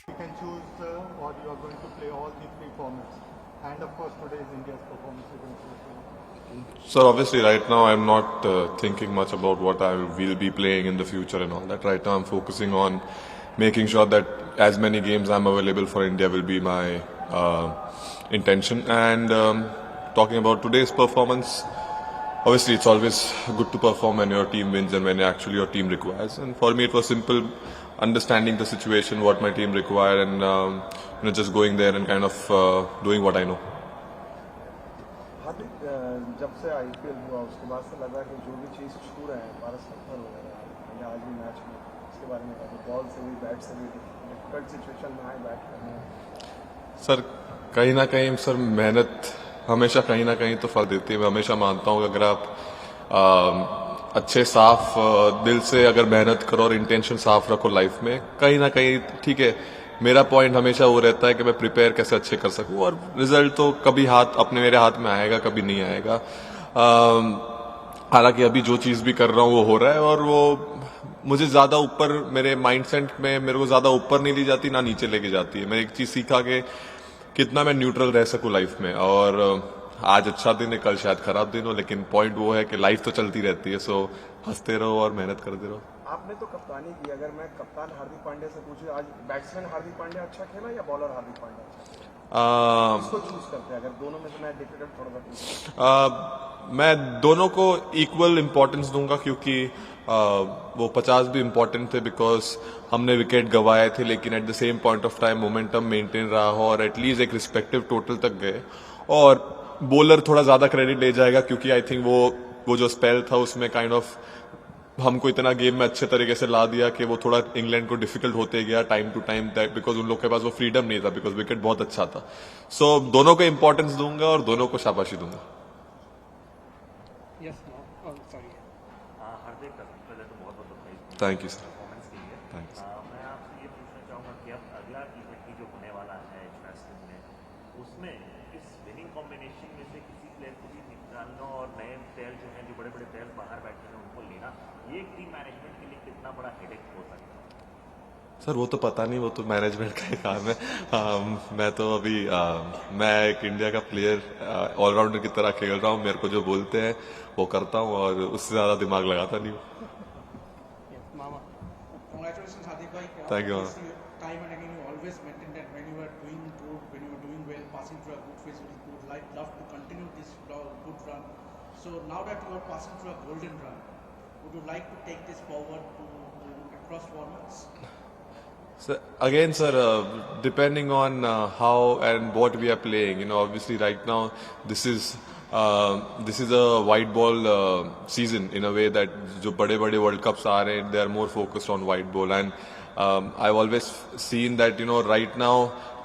You can choose or you are going to play all the three formats. And of course, today is India's performance. You can choose. So obviously, right now I'm not thinking much about what I will be playing in the future and all that. Right now, I'm focusing on making sure that as many games I'm available for India will be my intention. And talking about today's performance, obviously it's always good to perform when your team wins and when actually your team requires. And for me, it was simple, understanding the situation, what my team required, and just going there and kind of doing what I know. हार्दिक, जब से IPL हुआ उसके बाद से लगा कि जो भी चीज़ छू रहे हैं 12 सफल हो रहा है आज भी मैच में इसके बारे में बॉल से भी बैट से भी डिफिकल्ट सिचुएशन में आए बैट करने में। सर कहीं ना कहीं सर मेहनत हमेशा कहीं ना कहीं तो फल देती है। मैं हमेशा मानता हूँ कि अगर आप अच्छे साफ दिल से अगर मेहनत करो और इंटेंशन साफ रखो लाइफ में, कहीं ना कहीं ठीक है। मेरा पॉइंट हमेशा वो रहता है कि मैं प्रिपेयर कैसे अच्छे कर सकूं, और रिजल्ट तो कभी मेरे हाथ में आएगा, कभी नहीं आएगा। हालांकि अभी जो चीज भी कर रहा हूँ वो हो रहा है, और वो मुझे ज्यादा ऊपर मेरे माइंडसेट में मेरे को ज्यादा ऊपर नहीं ली जाती ना नीचे लेके जाती है। मैंने एक चीज सीखा कि कितना मैं न्यूट्रल रह सकूं लाइफ में। और आज अच्छा दिन है, कल शायद खराब दिन हो, लेकिन पॉइंट वो है कि लाइफ तो चलती रहती है। सो हंसते रहो और मेहनत करते रहो। आपने तो कप्तानी की, अगर मैं कप्तान हार्दिक पांड्या से पूछूं आज बैट्समैन हार्दिक पांड्या अच्छा खेला या बॉलर हार्दिक पांड्या अच्छा खेला, इसको चूज करते हैं अगर दोनों में से मैं डिफिकल्ट थोड़ा सा मैं दोनों को इक्वल इम्पोर्टेंस दूंगा, क्योंकि वो 50 भी इम्पोर्टेंट थे बिकॉज हमने विकेट गंवाए थे, लेकिन at the same point of time momentum maintain रहा हो और एटलीस्ट एक रिस्पेक्टिव टोटल तक गए। और बॉलर थोड़ा ज्यादा क्रेडिट ले जाएगा, क्योंकि आई थिंक वो जो स्पेल था उसमें काइंड ऑफ हमको इतना गेम में अच्छे तरीके से ला दिया कि वो थोड़ा इंग्लैंड को डिफिकल्ट होते गया टाइम टू टाइम, बिकॉज उन लोग के पास वो फ्रीडम नहीं था, बिकॉज विकेट बहुत अच्छा था। सो दोनों को इंपॉर्टेंस दूंगा और दोनों को शाबाशी दूंगा। Yes, no. Oh, sorry. हार्दिक, पहले तो बहुत बहुत बधाई थैंक यू सर। परफॉर्मेंस के लिए। थैंक्स। मैं आपसे ये पूछना चाहूँगा कि अब अगला T20 जो होने वाला है इंटरनेशनल में, उसमें इस विनिंग कॉम्बिनेशन में से किसी प्लेयर को भी निकालना और नए प्लेयर जो हैं, जो बड़े बड़े प्लेयर बाहर बैठे हैं, उनको लेना, ये एक टीम मैनेजमेंट के लिए कितना बड़ा हेडेक हो सकता है? सर वो तो पता नहीं, वो तो मैनेजमेंट का ही काम है। मैं तो अभी मैं एक इंडिया का प्लेयर ऑलराउंडर की तरह खेल रहा हूँ। मेरे को जो बोलते हैं वो करता हूँ और उससे ज्यादा दिमाग लगाता नहीं हूँ। Yes, Mama. Congratulations, Hardik bhai. Thank you. Obviously, time and again, you always maintain that when you are doing good, when you are doing well, passing through a good phase, you would love to continue this good run. So now that you are passing through a golden run, would you like to take this forward to across formats? So again, sir, depending on how and what we are playing, obviously right now this is a white ball season in a way that जो बड़े-बड़े World Cups आ रहे हैं, they are more focused on white ball, and I've always seen that right now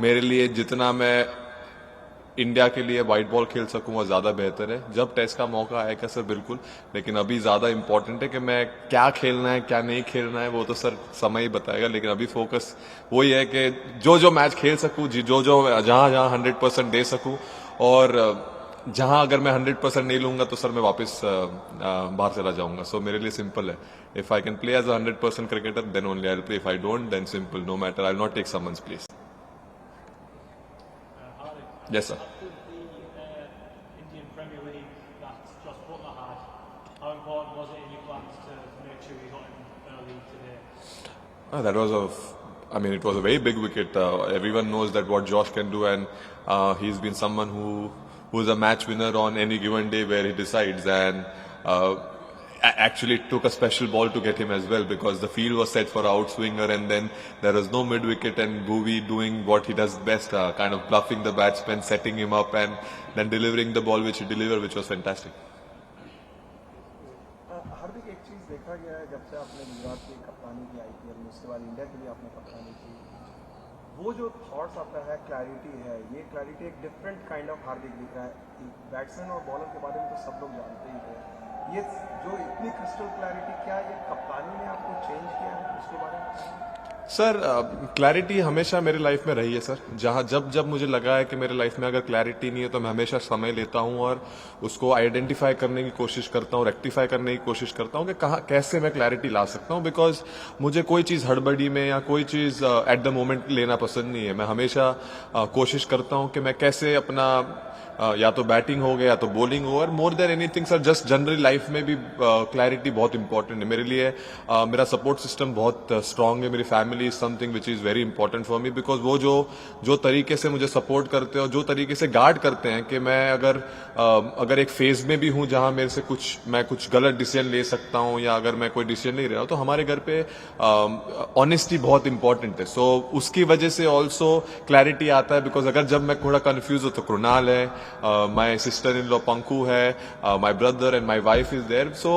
मेरे लिए जितना मैं India के लिए व्हाइट बॉल खेल सकूं वो ज्यादा बेहतर है। जब टेस्ट का मौका आएगा सर बिल्कुल, लेकिन अभी ज्यादा इंपॉर्टेंट है कि मैं क्या खेलना है क्या नहीं खेलना है वो तो सर समय ही बताएगा। लेकिन अभी फोकस वही है कि जो मैच खेल सकूं, जो जहां 100% दे सकूं, और जहां अगर मैं 100% नहीं लूंगा तो सर मैं वापस बाहर चला जाऊंगा। सो मेरे लिए सिंपल है, if I can play as 100% cricketer then only I will play, if I don't then simple, no matter, I will not take someone's place. Yes, sir. After the Indian Premier League that Josh Butler had, how important was it in your plans to make sure you got him early today? That was it was a very big wicket. Everyone knows that what Josh can do, and he's been someone who's a match winner on any given day where he decides. And actually, it took a special ball to get him as well, because the field was set for outswinger, and then there was no mid wicket, and Bhuvi doing what he does best, kind of bluffing the batsman, setting him up, and then delivering the ball which he delivered, which was fantastic. हार्दिक, एक चीज़ देखा गया है जब से आपने गुजरात की कप्तानी की आईपीएल में, उसके बाद इंडिया के लिए आपने कप्तानी की, वो जो थॉट्स आपका है, क्लैरिटी है, ये क्लैरिटी एक डिफरेंट काइंड ऑफ हार्दिक दिख रहा है। बैट्समैन और बॉलर के बारे में तो सब लोग जानते ही हैं, ये जो इतनी क्रिस्टल क्लैरिटी, क्या ये कप्तानी ने आपको चेंज किया है उसके बारे में? सर क्लैरिटी हमेशा मेरे लाइफ में रही है सर। जहाँ जब जब मुझे लगा है कि मेरे लाइफ में अगर क्लैरिटी नहीं है तो मैं हमेशा समय लेता हूँ और उसको आइडेंटिफाई करने की कोशिश करता हूँ, रेक्टिफाई करने की कोशिश करता हूँ कि कहाँ कैसे मैं क्लैरिटी ला सकता हूँ। बिकॉज मुझे कोई चीज़ हड़बड़ी में या कोई चीज़ एट द मोमेंट लेना पसंद नहीं है। मैं हमेशा कोशिश करता हूँ कि मैं कैसे अपना या तो बैटिंग हो गया या तो बॉलिंग हो, और more than anything sir just generally life में भी क्लैरिटी बहुत इंपॉर्टेंट है मेरे लिए। मेरा सपोर्ट सिस्टम बहुत स्ट्रांग है, मेरी family is something which is very important for me, because वो जो तरीके से मुझे सपोर्ट करते हैं और जो तरीके से गार्ड करते हैं कि मैं अगर एक फेज में भी हूं जहां मेरे से मैं कुछ गलत डिसीजन ले सकता हूं या अगर मैं कोई डिसीजन नहीं ले रहा हूं, तो हमारे घर पे ऑनेस्टी बहुत इंपॉर्टेंट है। सो उसकी वजह से ऑल्सो क्लैरिटी आता है, बिकॉज अगर जब मैं थोड़ा कंफ्यूज हो तो कृणाल है, my sister in law Panku है, my brother and my wife is there. So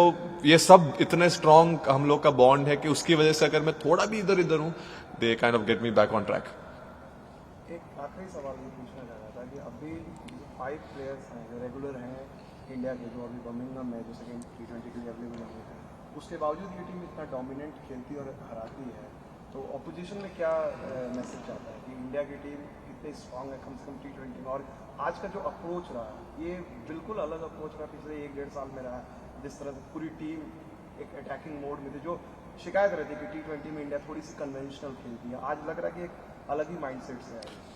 ये सब इतने स्ट्रांग हम लोग का बॉन्ड है कि उसकी वजह से अगर मैं थोड़ा भी इधर उधर हूं, they kind of get me back on track. एक आखिरी सवाल ये पूछना चाह रहा था कि अभी जो 5 प्लेयर्स हैं जो रेगुलर हैं इंडिया के, जो अभी बर्मिंघम में जो सेकेंड T20 के लिए अवेलेबल हैं, उसके बावजूद ये टीम इतना डोमिनेंट खेलती और हराती है, तो ऑपोजिशन में क्या मैसेज जाता है कि इंडिया की टीम इतनी स्ट्रांग है कम से कम T20 में, और आज का जो अप्रोच रहा ये बिल्कुल अलग अप्रोच रहा पिछले 1-1.5 साल में रहा, जिस तरह से पूरी टीम एक अटैकिंग मोड में थी। जो शिकायत रहती है कि T20 में इंडिया थोड़ी सी कन्वेंशनल खेलती है, आज लग रहा है कि एक अलग ही माइंडसेट से है।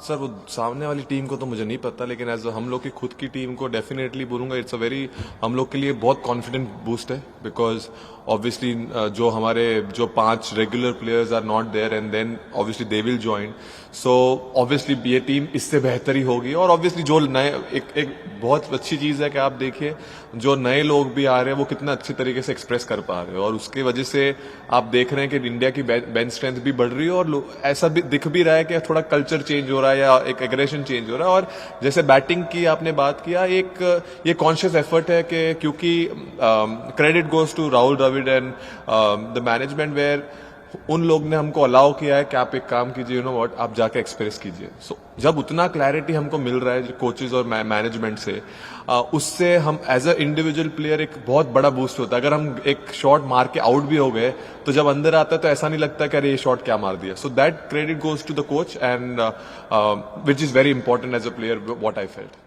सर वो सामने वाली टीम को तो मुझे नहीं पता, लेकिन एज हम लोग की खुद की टीम को डेफिनेटली बोलूँगा इट्स अ वेरी, हम लोग के लिए बहुत कॉन्फिडेंट बूस्ट है। बिकॉज ऑब्वियसली जो 5 regular players are not there and then obviously they will join, so obviously ये टीम इससे बेहतर ही होगी। और ऑब्वियसली जो नए एक बहुत अच्छी चीज़ है कि आप देखिए जो नए लोग भी आ रहे हैं वो कितना अच्छे तरीके से एक्सप्रेस कर पा रहे हो, और उसकी वजह से आप देख रहे हैं कि इंडिया की बेंच स्ट्रेंथ भी बढ़ रही है, और ऐसा भी दिख भी रहा है कि थोड़ा कल्चर चेंज हो रहा है या एक एग्रेशन चेंज हो रहा है। और जैसे बैटिंग की आपने बात किया, ये कॉन्शियस एफर्ट है कि क्योंकि credit goes to Rahul Dravid and the management, where उन लोग ने हमको अलाउ किया है कि आप एक काम कीजिए, यू नो व्हाट, आप जाके एक्सप्रेस कीजिए। सो जब उतना क्लैरिटी हमको मिल रहा है कोचेज और मैनेजमेंट से, उससे हम एज अ इंडिविजुअल प्लेयर एक बहुत बड़ा बूस्ट होता है। अगर हम एक शॉट मार के आउट भी हो गए तो जब अंदर आता है तो ऐसा नहीं लगता कि अरे ये शॉट क्या मार दिया। So that credit goes to the coach and which is very important as a player, what I felt.